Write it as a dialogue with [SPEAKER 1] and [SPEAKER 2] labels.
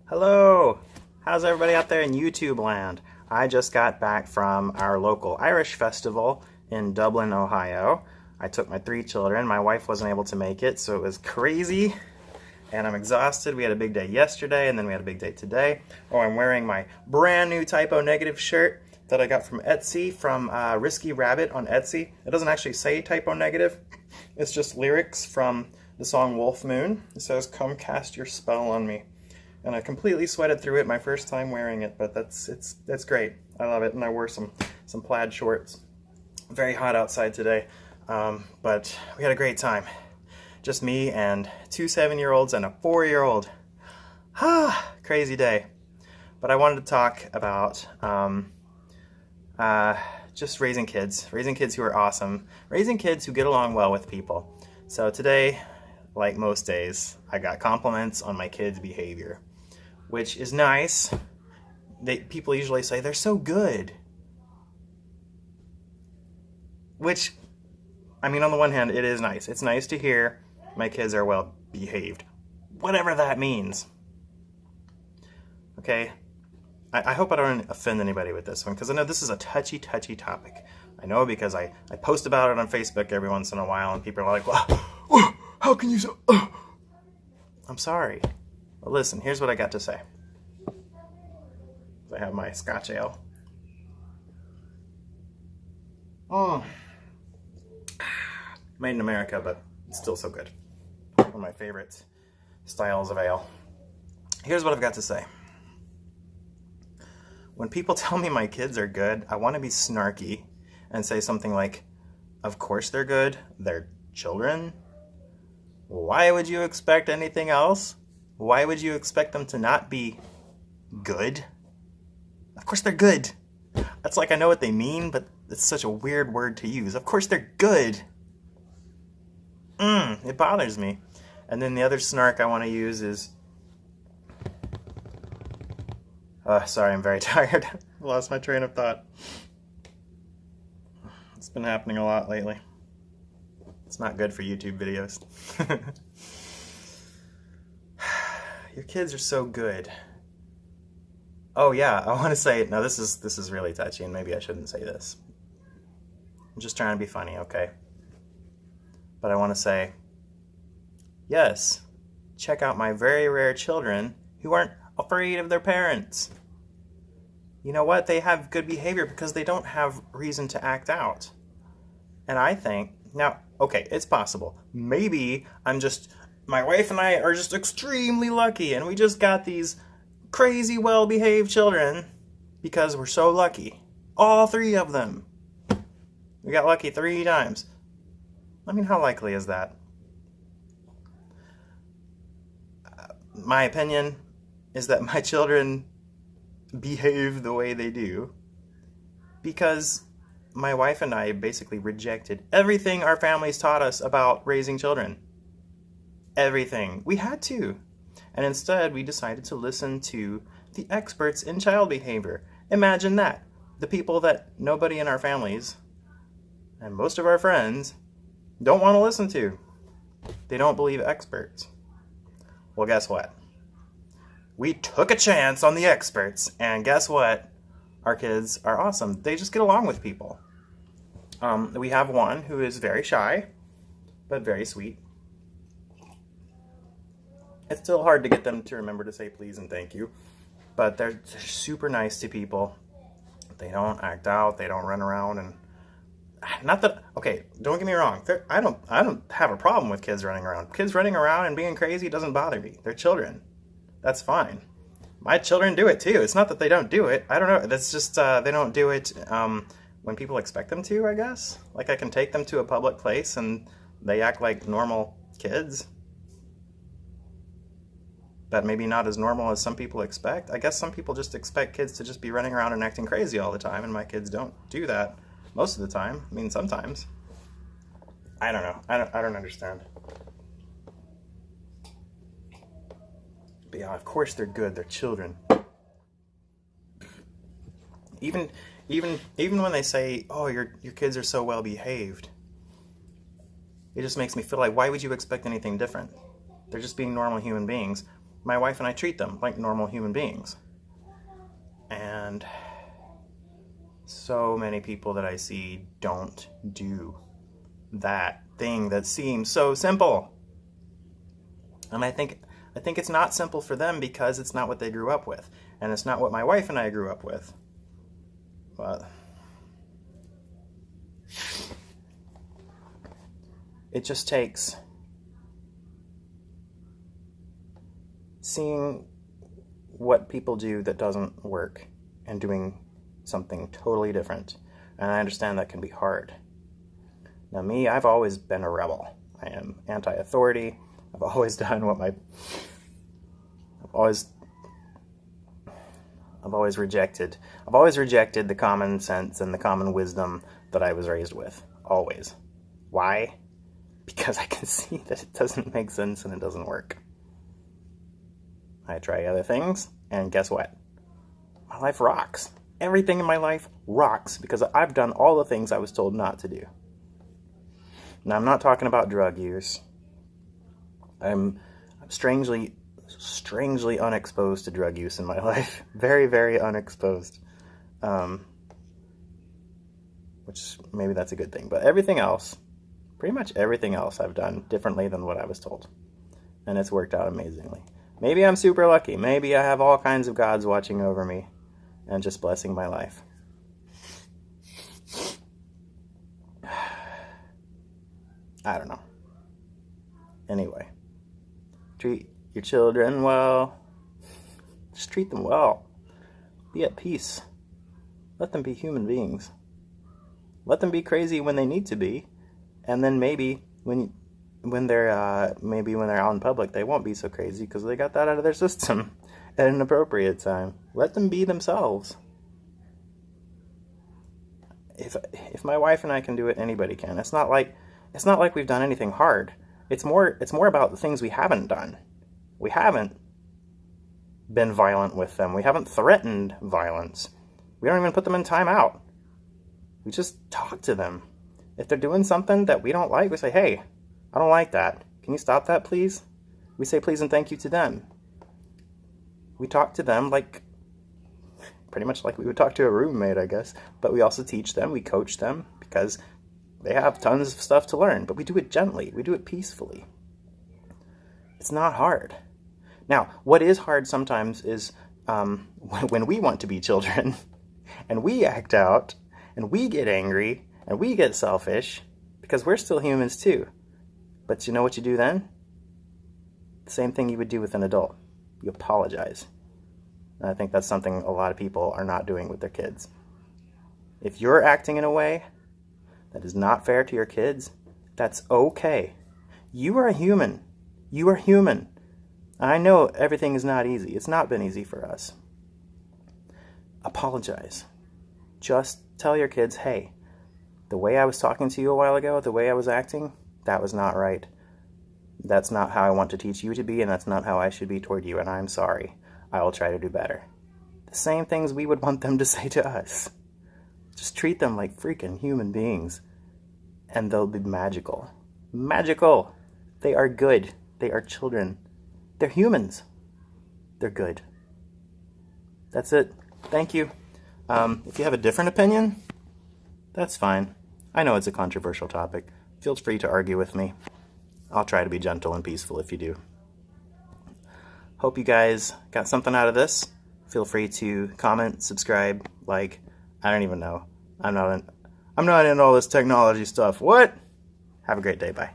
[SPEAKER 1] Hello! How's everybody out there in YouTube land? I just got back from our local Irish festival in Dublin, Ohio. I took my 3 children. My wife wasn't able to make it, so it was crazy. And I'm exhausted. We had a big day yesterday, and then we had a big day today. Oh, I'm wearing my brand new Typo Negative shirt that I got from Etsy, from Risky Rabbit on Etsy. It doesn't actually say Typo Negative. It's just lyrics from the song Wolf Moon. It says, "Come cast your spell on me." And I completely sweated through it my first time wearing it, but that's great. I love it, and I wore some plaid shorts. Very hot outside today, but we had a great time. Just me and 2 7-year-olds and a 4-year-old. Crazy day. But I wanted to talk about just raising kids who are awesome, raising kids who get along well with people. So today, like most days, I got compliments on my kids' behavior, which is nice. People usually say they're so good. Which, I mean, on the one hand, it is nice. It's nice to hear my kids are well behaved, whatever that means. Okay? I hope I don't offend anybody with this one, because I know this is a touchy topic. I know, because I post about it on Facebook every once in a while, and people are like, "Wow, how can you so..." I'm sorry. Well, listen, here's what I got to say. I have my Scotch ale. Made in America, but it's still so good. One of my favorite styles of ale. Here's what I've got to say. When people tell me my kids are good, I want to be snarky and say something like, "Of course they're good. They're children. Why would you expect anything else? Why would you expect them to not be good? Of course they're good." That's like, I know what they mean, but it's such a weird word to use. Of course they're good. It bothers me. And then the other snark I want to use is... sorry, I'm very tired. I lost my train of thought. It's been happening a lot lately. It's not good for YouTube videos. Your kids are so good. Oh yeah, I want to say, now this is really touchy, and maybe I shouldn't say this. I'm just trying to be funny, okay? But I want to say, yes, check out my very rare children who aren't afraid of their parents. You know what? They have good behavior because they don't have reason to act out. And I think, now, okay, it's possible. Maybe my wife and I are just extremely lucky, and we just got these crazy well-behaved children because we're so lucky. All 3 of them. We got lucky 3 times. I mean, how likely is that? My opinion is that my children behave the way they do because my wife and I basically rejected everything our families taught us about raising children. Everything. We had to. And instead, we decided to listen to the experts in child behavior. Imagine that. The people that nobody in our families and most of our friends don't want to listen to. They don't believe experts. Well, guess what? We took a chance on the experts, and guess what? Our kids are awesome. They just get along with people. We have one who is very shy, but very sweet. It's still hard to get them to remember to say please and thank you, but they're super nice to people. They don't act out. They don't run around, and not that, okay, don't get me wrong. I don't have a problem with kids running around. Kids running around and being crazy doesn't bother me. They're children. That's fine. My children do it too. It's not that they don't do it. I don't know. That's just they don't do it when people expect them to, I guess. Like, I can take them to a public place and they act like normal kids. But maybe not as normal as some people expect. I guess some people just expect kids to just be running around and acting crazy all the time, and my kids don't do that most of the time. I mean, sometimes. I don't know. I don't understand. But yeah, of course they're good. They're children. Even when they say, "Oh, your kids are so well behaved," it just makes me feel like, why would you expect anything different? They're just being normal human beings. my wife and I treat them like normal human beings. And so many people that I see don't do that thing that seems so simple. And I think it's not simple for them because it's not what they grew up with. And it's not what my wife and I grew up with. But it just takes seeing what people do that doesn't work and doing something totally different. And I understand that can be hard. Now me, I've always been a rebel. I am anti-authority. I've always done what I've always rejected the common sense and the common wisdom that I was raised with. Always. Why? Because I can see that it doesn't make sense and it doesn't work. I try other things, and guess what? My life rocks. Everything in my life rocks because I've done all the things I was told not to do. Now, I'm not talking about drug use. I'm strangely unexposed to drug use in my life. Very, very unexposed. Which maybe that's a good thing. But everything else, pretty much everything else I've done differently than what I was told. And it's worked out amazingly. Maybe I'm super lucky. Maybe I have all kinds of gods watching over me and just blessing my life. I don't know. Anyway, treat your children well. Just treat them well. Be at peace. Let them be human beings. Let them be crazy when they need to be, and then maybe when they're out in public, they won't be so crazy because they got that out of their system at an appropriate time. Let them be themselves. If my wife and I can do it, anybody can. It's not like we've done anything hard. It's more about the things we haven't done. We haven't been violent with them. We haven't threatened violence. We don't even put them in timeout. We just talk to them. If they're doing something that we don't like, we say, hey, I don't like that. Can you stop that, please? We say please and thank you to them. We talk to them pretty much like we would talk to a roommate, I guess. But we also teach them, we coach them, because they have tons of stuff to learn. But we do it gently. We do it peacefully. It's not hard. Now, what is hard sometimes is when we want to be children, and we act out, and we get angry, and we get selfish, because we're still humans too. But you know what you do then? The same thing you would do with an adult. You apologize. And I think that's something a lot of people are not doing with their kids. If you're acting in a way that is not fair to your kids, that's okay. You are a human. You are human. I know everything is not easy. It's not been easy for us. Apologize. Just tell your kids, hey, the way I was talking to you a while ago, the way I was acting, that was not right. That's not how I want to teach you to be, and that's not how I should be toward you, and I'm sorry. I will try to do better. The same things we would want them to say to us. Just treat them like freaking human beings, and they'll be magical. Magical! They are good. They are children. They're humans. They're good. That's it. Thank you. If you have a different opinion, that's fine. I know it's a controversial topic. Feel free to argue with me. I'll try to be gentle and peaceful if you do. Hope you guys got something out of this. Feel free to comment, subscribe, like. I don't even know. I'm not in all this technology stuff. What? Have a great day. Bye.